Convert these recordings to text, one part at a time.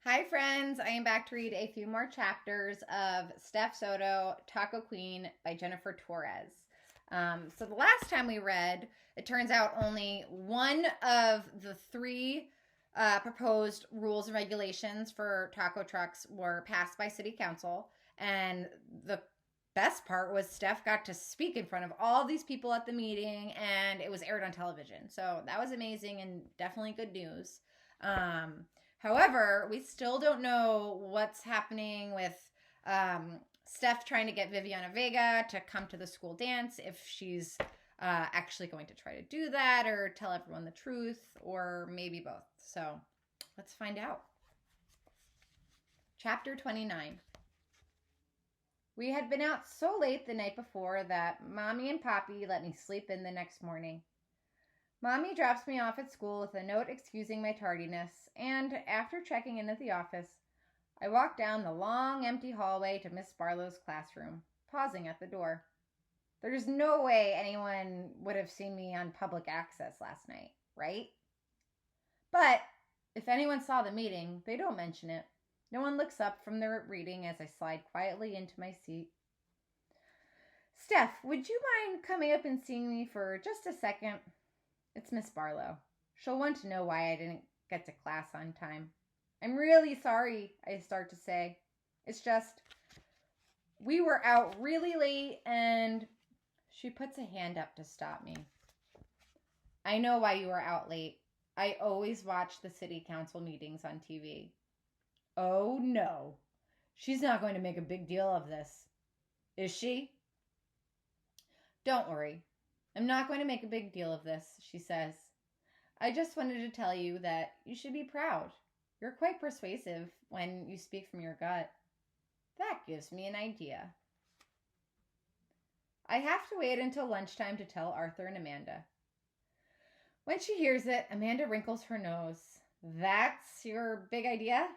Hi, friends. I am back to read a few more chapters of Stef Soto, Taco Queen by Jennifer Torres. So the last time we read, it turns out only one of the three proposed rules and regulations for taco trucks were passed by City Council. And the best part was Stef got to speak in front of all these people at the meeting, and it was aired on television. So that was amazing and definitely good news. However, we still don't know what's happening with Stef trying to get Viviana Vega to come to the school dance, if she's actually going to try to do that or tell everyone the truth, or maybe both. So let's find out. Chapter 29. We had been out so late the night before that Mommy and Poppy let me sleep in the next morning. Mommy drops me off at school with a note excusing my tardiness, and after checking in at the office, I walk down the long, empty hallway to Miss Barlow's classroom, pausing at the door. There's no way anyone would have seen me on public access last night, right? But if anyone saw the meeting, they don't mention it. No one looks up from their reading as I slide quietly into my seat. Stef, would you mind coming up and seeing me for just a second? It's Miss Barlow. She'll want to know why I didn't get to class on time. I'm really sorry, I start to say. It's just, we were out really late and she puts a hand up to stop me. I know why you were out late. I always watch the city council meetings on TV. Oh no, she's not going to make a big deal of this. Is she? Don't worry. I'm not going to make a big deal of this, she says. I just wanted to tell you that you should be proud. You're quite persuasive when you speak from your gut. That gives me an idea. I have to wait until lunchtime to tell Arthur and Amanda. When she hears it, Amanda wrinkles her nose. That's your big idea?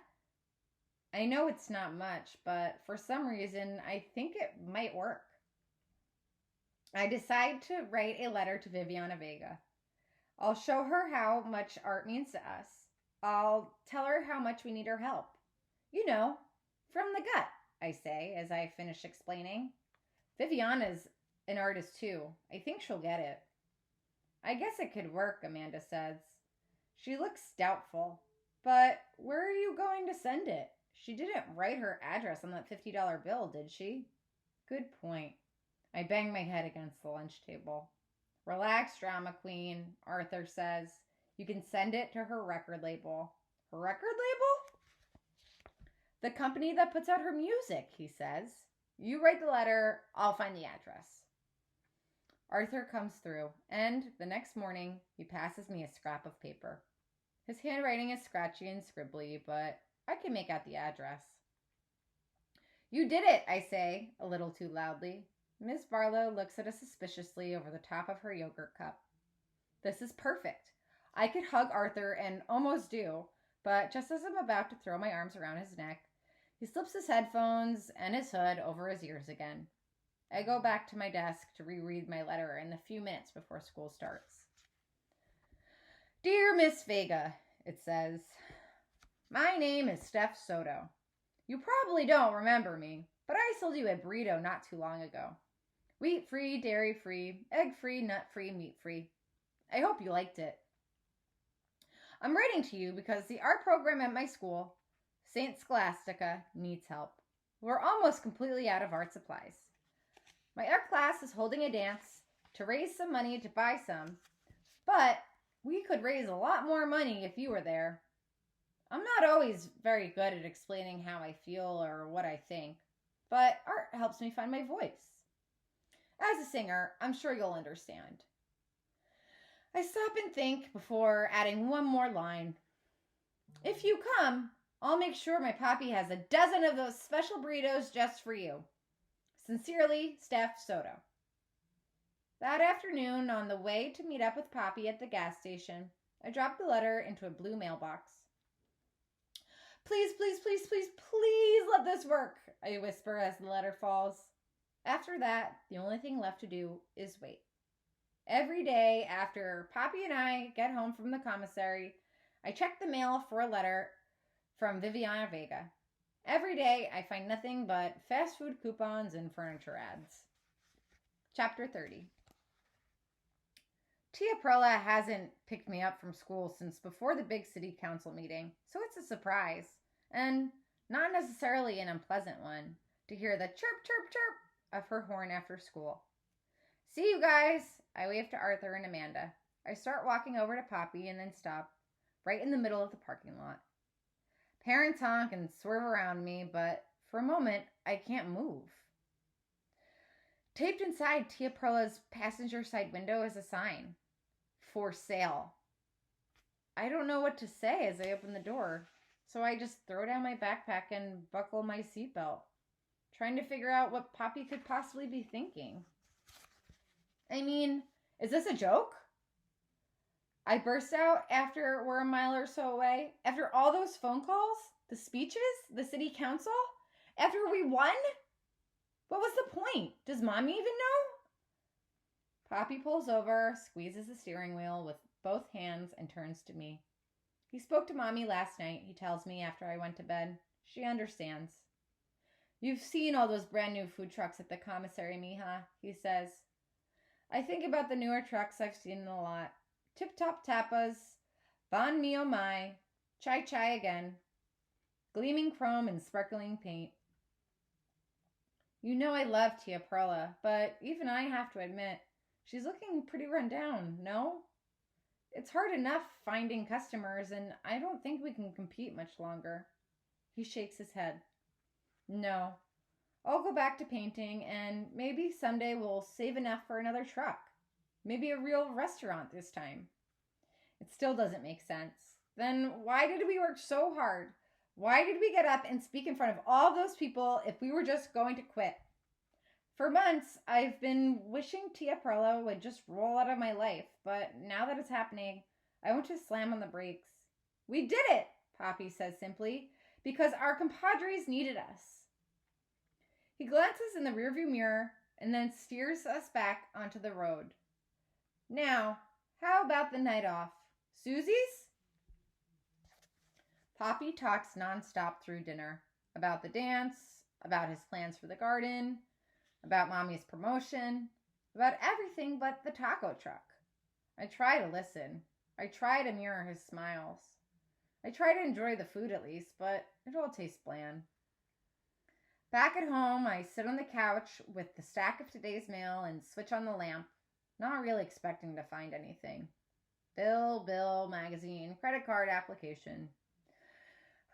I know it's not much, but for some reason, I think it might work. I decide to write a letter to Viviana Vega. I'll show her how much art means to us. I'll tell her how much we need her help. You know, from the gut, I say as I finish explaining. Viviana's an artist too. I think she'll get it. I guess it could work, Amanda says. She looks doubtful. But where are you going to send it? She didn't write her address on that $50 bill, did she? Good point. I bang my head against the lunch table. Relax, drama queen, Arthur says. You can send it to her record label. Her record label? The company that puts out her music, he says. You write the letter, I'll find the address. Arthur comes through, and the next morning, he passes me a scrap of paper. His handwriting is scratchy and scribbly, but I can make out the address. You did it, I say, a little too loudly. Miss Barlow looks at us suspiciously over the top of her yogurt cup. This is perfect. I could hug Arthur and almost do, but just as I'm about to throw my arms around his neck, he slips his headphones and his hood over his ears again. I go back to my desk to reread my letter in the few minutes before school starts. Dear Miss Vega, it says, my name is Stef Soto. You probably don't remember me, but I sold you a burrito not too long ago. Wheat-free, dairy-free, egg-free, nut-free, meat-free. I hope you liked it. I'm writing to you because the art program at my school, St. Scholastica, needs help. We're almost completely out of art supplies. My art class is holding a dance to raise some money to buy some, but we could raise a lot more money if you were there. I'm not always very good at explaining how I feel or what I think, but art helps me find my voice. As a singer, I'm sure you'll understand. I stop and think before adding one more line. If you come, I'll make sure my Poppy has a dozen of those special burritos just for you. Sincerely, Stef Soto. That afternoon, on the way to meet up with Poppy at the gas station, I dropped the letter into a blue mailbox. Please, please, please, please, please let this work, I whisper as the letter falls. After that, the only thing left to do is wait. Every day after Poppy and I get home from the commissary, I check the mail for a letter from Viviana Vega. Every day I find nothing but fast food coupons and furniture ads. Chapter 30. Tia Perla hasn't picked me up from school since before the big city council meeting, so it's a surprise, and not necessarily an unpleasant one, to hear the chirp, chirp, chirp of her horn after school. See you guys, I wave to Arthur and Amanda. I start walking over to Poppy and then stop, right in the middle of the parking lot. Parents honk and swerve around me, but for a moment, I can't move. Taped inside Tia Perla's passenger side window is a sign. For sale. I don't know what to say as I open the door, so I just throw down my backpack and buckle my seatbelt, trying to figure out what Poppy could possibly be thinking. I mean, is this a joke? I burst out after we're a mile or so away. After all those phone calls, the speeches, the city council, after we won? What was the point? Does Mommy even know? Poppy pulls over, squeezes the steering wheel with both hands, and turns to me. He spoke to Mommy last night, he tells me after I went to bed. She understands. You've seen all those brand new food trucks at the commissary, mija, he says. I think about the newer trucks I've seen in a lot. Tip-top tapas, Bon Mi Oh My, Chai Chai again, gleaming chrome and sparkling paint. You know I love Tia Perla, but even I have to admit, she's looking pretty run down, no? It's hard enough finding customers, and I don't think we can compete much longer. He shakes his head. No, I'll go back to painting, and maybe someday we'll save enough for another truck. Maybe a real restaurant this time. It still doesn't make sense. Then why did we work so hard? Why did we get up and speak in front of all those people if we were just going to quit? For months, I've been wishing Tia Perla would just roll out of my life, but now that it's happening, I want to slam on the brakes. We did it, Poppy says simply, because our compadres needed us. He glances in the rearview mirror and then steers us back onto the road. Now, how about the night off? Susie's? Poppy talks nonstop through dinner. About the dance, about his plans for the garden, about Mommy's promotion, about everything but the taco truck. I try to listen. I try to mirror his smiles. I try to enjoy the food at least, but it all tastes bland. Back at home, I sit on the couch with the stack of today's mail and switch on the lamp, not really expecting to find anything. Bill, magazine, credit card application.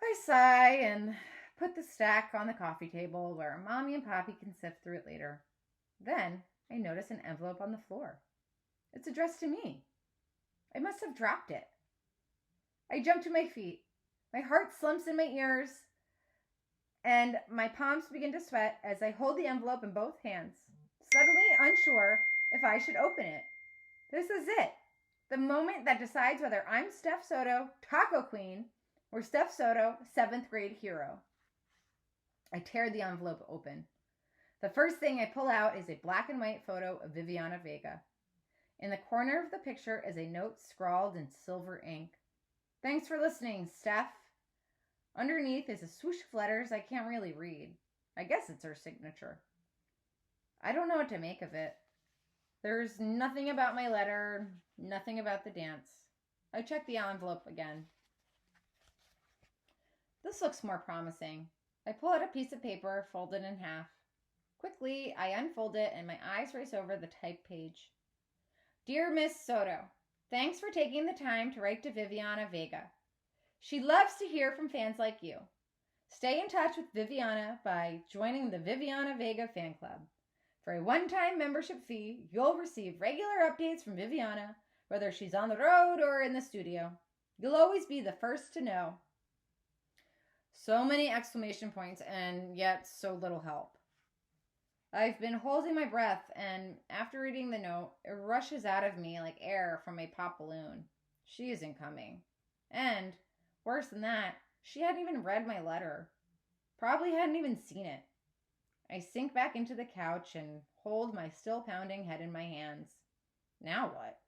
I sigh and put the stack on the coffee table where Mommy and Poppy can sift through it later. Then I notice an envelope on the floor. It's addressed to me. I must have dropped it. I jump to my feet. My heart slumps in my ears, and my palms begin to sweat as I hold the envelope in both hands, suddenly unsure if I should open it. This is it. The moment that decides whether I'm Stef Soto, Taco Queen, or Stef Soto, 7th grade hero. I tear the envelope open. The first thing I pull out is a black and white photo of Viviana Vega. In the corner of the picture is a note scrawled in silver ink. Thanks for listening, Stef. Underneath is a swoosh of letters I can't really read. I guess it's her signature. I don't know what to make of it. There's nothing about my letter, nothing about the dance. I check the envelope again. This looks more promising. I pull out a piece of paper, folded in half. Quickly, I unfold it and my eyes race over the typed page. Dear Miss Soto, thanks for taking the time to write to Viviana Vega. She loves to hear from fans like you. Stay in touch with Viviana by joining the Viviana Vega fan club. For a one-time membership fee, you'll receive regular updates from Viviana, whether she's on the road or in the studio. You'll always be the first to know. So many exclamation points and yet so little help. I've been holding my breath, and after reading the note, it rushes out of me like air from a pop balloon. She isn't coming. And, worse than that, she hadn't even read my letter. Probably hadn't even seen it. I sink back into the couch and hold my still pounding head in my hands. Now what?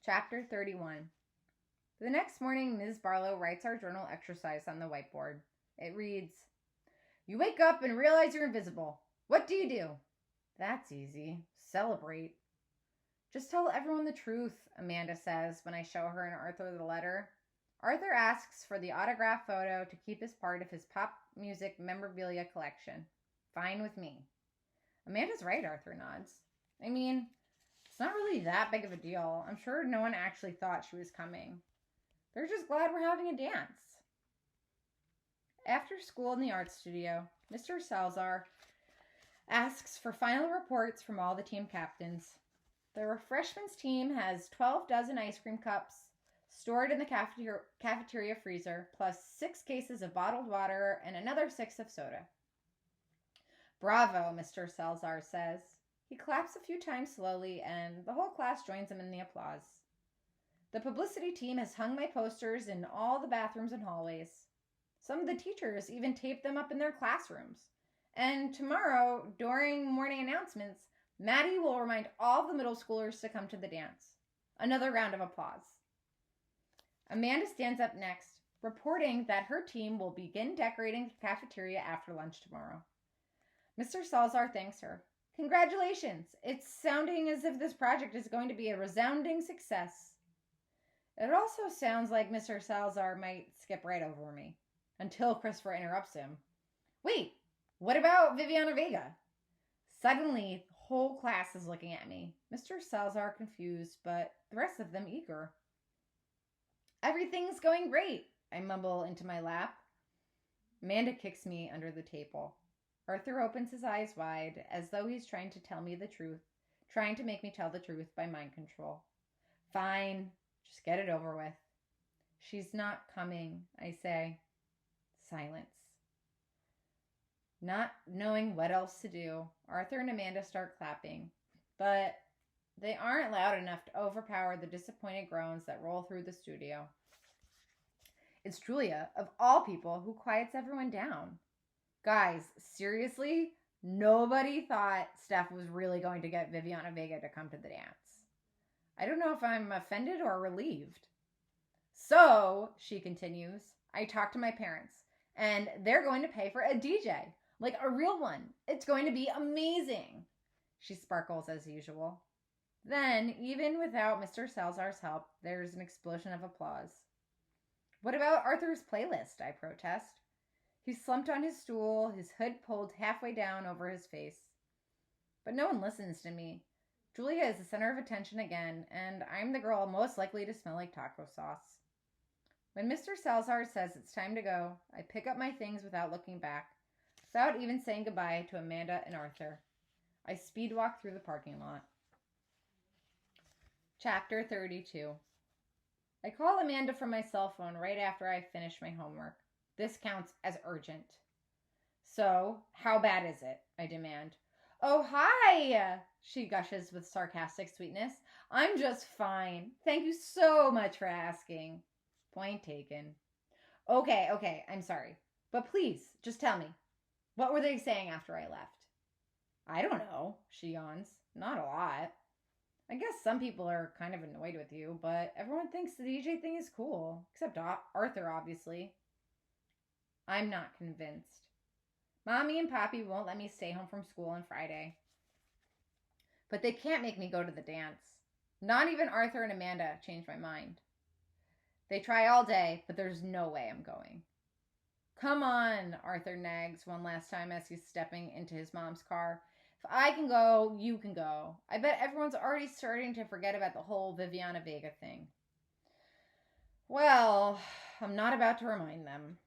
Chapter 31. The next morning, Ms. Barlow writes our journal exercise on the whiteboard. It reads, "You wake up and realize you're invisible. What do you do?" "That's easy. Celebrate." "Just tell everyone the truth," Amanda says when I show her and Arthur the letter. Arthur asks for the autograph photo to keep as part of his pop music memorabilia collection. Fine with me. Amanda's right, Arthur nods. I mean, it's not really that big of a deal. I'm sure no one actually thought she was coming. They're just glad we're having a dance. After school in the art studio, Mr. Salazar asks for final reports from all the team captains. The refreshments team has 12 dozen ice cream cups stored in the cafeteria freezer, plus 6 cases of bottled water and another 6 of soda. "Bravo," Mr. Salazar says. He claps a few times slowly, and the whole class joins him in the applause. The publicity team has hung my posters in all the bathrooms and hallways. Some of the teachers even taped them up in their classrooms. And tomorrow, during morning announcements, Maddie will remind all the middle schoolers to come to the dance. Another round of applause. Amanda stands up next, reporting that her team will begin decorating the cafeteria after lunch tomorrow. Mr. Salazar thanks her. "Congratulations! It's sounding as if this project is going to be a resounding success." It also sounds like Mr. Salazar might skip right over me, until Christopher interrupts him. "Wait, what about Viviana Vega?" Suddenly, the whole class is looking at me. Mr. Salazar confused, but the rest of them eager. "Everything's going great," I mumble into my lap. Amanda kicks me under the table. Arthur opens his eyes wide, as though he's trying to tell me the truth, trying to make me tell the truth by mind control. "Fine, just get it over with." "She's not coming," I say. Silence. Not knowing what else to do, Arthur and Amanda start clapping, but they aren't loud enough to overpower the disappointed groans that roll through the studio. It's Julia, of all people, who quiets everyone down. Guys, seriously? Nobody thought Stef was really going to get Viviana Vega to come to the dance. I don't know if I'm offended or relieved. "So," she continues, "I talked to my parents, and they're going to pay for a DJ, like a real one. It's going to be amazing." She sparkles as usual. Then, even without Mr. Salazar's help, there's an explosion of applause. "What about Arthur's playlist?" I protest. He's slumped on his stool, his hood pulled halfway down over his face. But no one listens to me. Julia is the center of attention again, and I'm the girl most likely to smell like taco sauce. When Mr. Salazar says it's time to go, I pick up my things without looking back, without even saying goodbye to Amanda and Arthur. I speed walk through the parking lot. Chapter 32. I call Amanda from my cell phone right after I finish my homework. This counts as urgent. "So, how bad is it?" I demand. "Oh, hi!" she gushes with sarcastic sweetness. "I'm just fine. Thank you so much for asking." Point taken. Okay, I'm sorry. But please, just tell me. What were they saying after I left?" "I don't know," she yawns. "Not a lot. I guess some people are kind of annoyed with you, but everyone thinks the DJ thing is cool. Except Arthur, obviously." I'm not convinced. Mommy and Poppy won't let me stay home from school on Friday. But they can't make me go to the dance. Not even Arthur and Amanda changed my mind. They try all day, but there's no way I'm going. "Come on," Arthur nags one last time as he's stepping into his mom's car. "If I can go, you can go. I bet everyone's already starting to forget about the whole Viviana Vega thing." Well, I'm not about to remind them.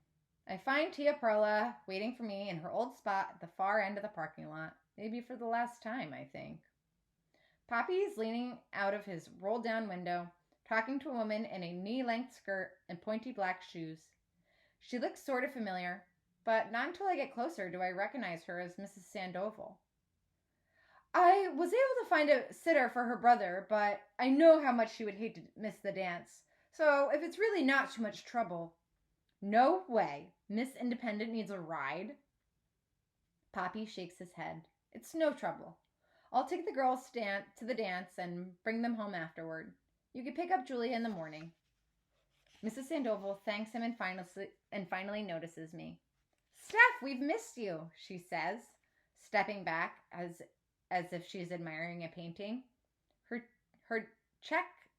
I find Tia Perla waiting for me in her old spot at the far end of the parking lot, maybe for the last time, I think. Poppy is leaning out of his rolled-down window, talking to a woman in a knee-length skirt and pointy black shoes. She looks sort of familiar, but not until I get closer do I recognize her as Mrs. Sandoval. "I was able to find a sitter for her brother, but I know how much she would hate to miss the dance. So if it's really not too much trouble..." "No way. Miss Independent needs a ride." Poppy shakes his head. "It's no trouble. I'll take the girls to the dance and bring them home afterward. You can pick up Julia in the morning." Mrs. Sandoval thanks him and finally notices me. Stef, we've missed you, she says, stepping back as if she's admiring a painting.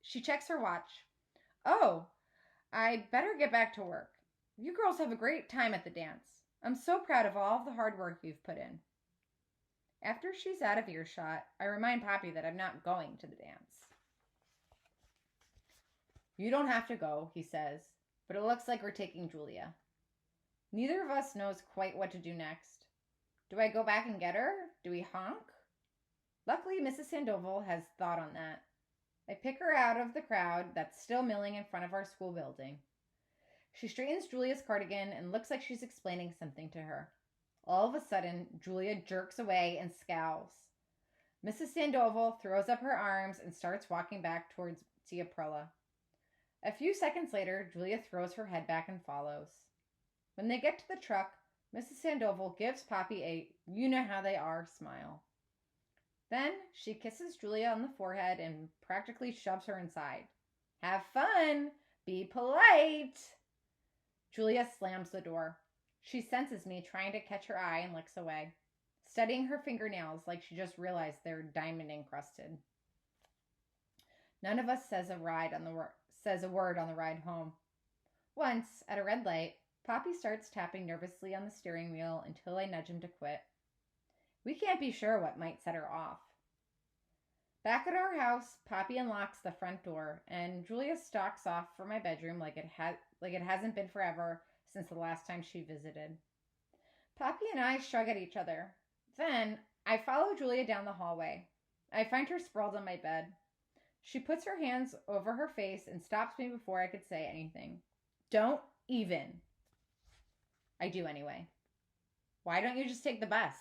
She checks her watch. Oh, I better get back to work. You girls have a great time at the dance. I'm so proud of all of the hard work you've put in. After she's out of earshot, I remind Poppy that I'm not going to the dance. You don't have to go, he says, but it looks like we're taking Julia. Neither of us knows quite what to do next. Do I go back and get her? Do we honk? Luckily, Mrs. Sandoval has thought on that. I pick her out of the crowd that's still milling in front of our school building. She straightens Julia's cardigan and looks like she's explaining something to her. All of a sudden, Julia jerks away and scowls. Mrs. Sandoval throws up her arms and starts walking back towards Tia Prella. A few seconds later, Julia throws her head back and follows. When they get to the truck, Mrs. Sandoval gives Poppy a you-know-how-they-are smile. Then she kisses Julia on the forehead and practically shoves her inside. Have fun! Be polite! Julia slams the door. She senses me trying to catch her eye and looks away, studying her fingernails like she just realized they're diamond encrusted. None of us says a word on the ride home. Once, at a red light, Poppy starts tapping nervously on the steering wheel until I nudge him to quit. We can't be sure what might set her off. Back at our house, Poppy unlocks the front door, and Julia stalks off for my bedroom like it hasn't been forever since the last time she visited. Poppy and I shrug at each other. Then, I follow Julia down the hallway. I find her sprawled on my bed. She puts her hands over her face and stops me before I could say anything. Don't even. I do anyway. Why don't you just take the bus?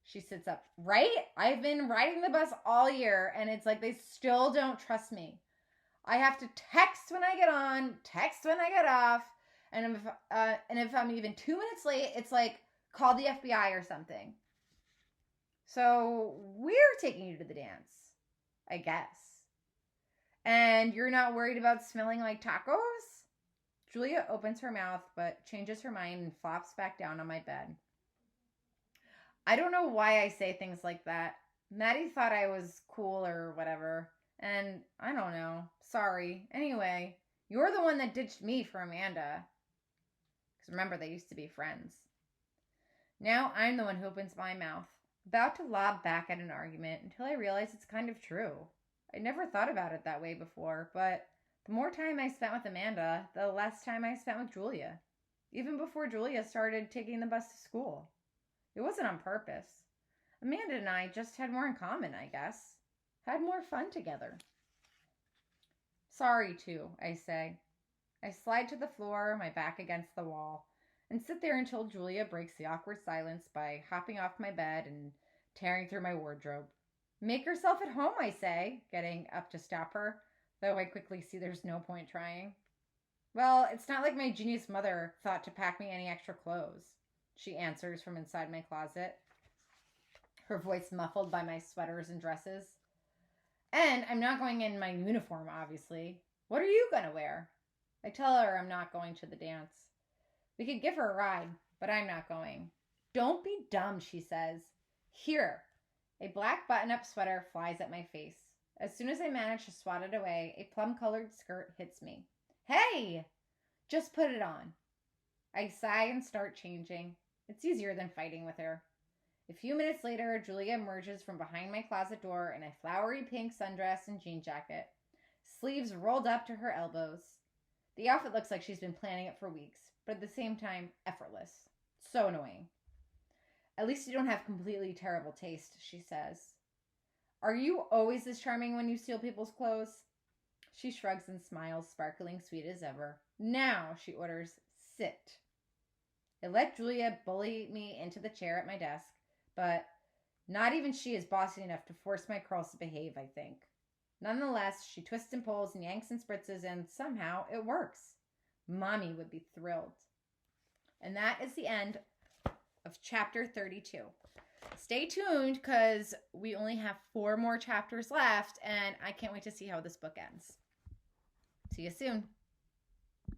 She sits up. Right? I've been riding the bus all year, and it's like they still don't trust me. I have to text when I get on, text when I get off, and if I'm even 2 minutes late, it's like, call the FBI or something. So we're taking you to the dance, I guess. And you're not worried about smelling like tacos? Julia opens her mouth, but changes her mind and flops back down on my bed. I don't know why I say things like that. Maddie thought I was cool or whatever. And I don't know. Sorry. Anyway, you're the one that ditched me for Amanda. Because remember, they used to be friends. Now I'm the one who opens my mouth, about to lob back at an argument until I realize it's kind of true. I never thought about it that way before, but the more time I spent with Amanda, the less time I spent with Julia. Even before Julia started taking the bus to school. It wasn't on purpose. Amanda and I just had more in common, I guess. Had more fun together. Sorry, too, I say. I slide to the floor, my back against the wall, and sit there until Julia breaks the awkward silence by hopping off my bed and tearing through my wardrobe. Make yourself at home, I say, getting up to stop her, though I quickly see there's no point trying. Well, it's not like my genius mother thought to pack me any extra clothes, she answers from inside my closet, her voice muffled by my sweaters and dresses. And I'm not going in my uniform, obviously. What are you going to wear? I tell her I'm not going to the dance. We could give her a ride, but I'm not going. Don't be dumb, she says. Here. A black button-up sweater flies at my face. As soon as I manage to swat it away, a plum-colored skirt hits me. Hey! Just put it on. I sigh and start changing. It's easier than fighting with her. A few minutes later, Julia emerges from behind my closet door in a flowery pink sundress and jean jacket, sleeves rolled up to her elbows. The outfit looks like she's been planning it for weeks, but at the same time, effortless. So annoying. At least you don't have completely terrible taste, she says. Are you always as charming when you steal people's clothes? She shrugs and smiles, sparkling sweet as ever. Now, she orders, sit. I let Julia bully me into the chair at my desk, but not even she is bossy enough to force my curls to behave, I think. Nonetheless, she twists and pulls and yanks and spritzes, and somehow it works. Mommy would be thrilled. And that is the end of chapter 32. Stay tuned because we only have 4 more chapters left, and I can't wait to see how this book ends. See you soon.